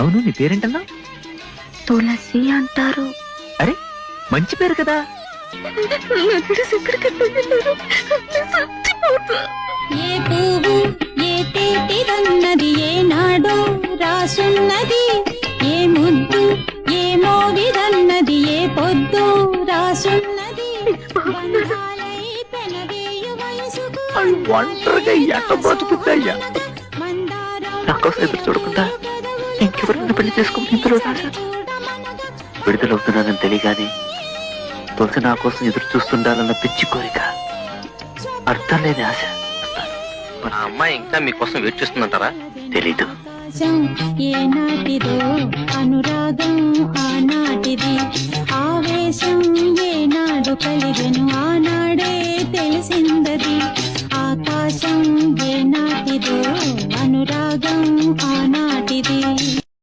అవును, నీ పేరేంటన్నా? తులసి అంటారు. అరే, మంచి పేరు కదా. ఏ పువ్వు ఏ తేటిదన్నది ఏనాడో రాసున్నది, ఏ ముద్దు ఏ మోవిదన్నది ఏ పొద్దు రాసున్నది. బంధాలై పెనవేయు వయసుకు ఒంటరిగా ఎట్ట బతుకుతాయ్యా? నా కోసం ఎదురు చూడకుండా ఇంకెవరైనా పెళ్లి చేసుకుని ఇందులో రాశా విడుదలవుతున్నానని తెలియగానే తులసి నా కోసం ఎదురు చూస్తుండాలన్న పిచ్చి కోరిక, అర్థం లేని ఆశ. ఆ అమ్మాయి ఇంకా మీకోసం వెయిట్ చేస్తుందంటారా? తెలీదు. ఏనాటిదో అనురాగం ఆనాటిది, ఆవేశం ఏనాడు కలిగెను ఆనాడే తెలిసిందది. ఆకాశం ఏనాటిదో అనురాగం ఆనాటిది.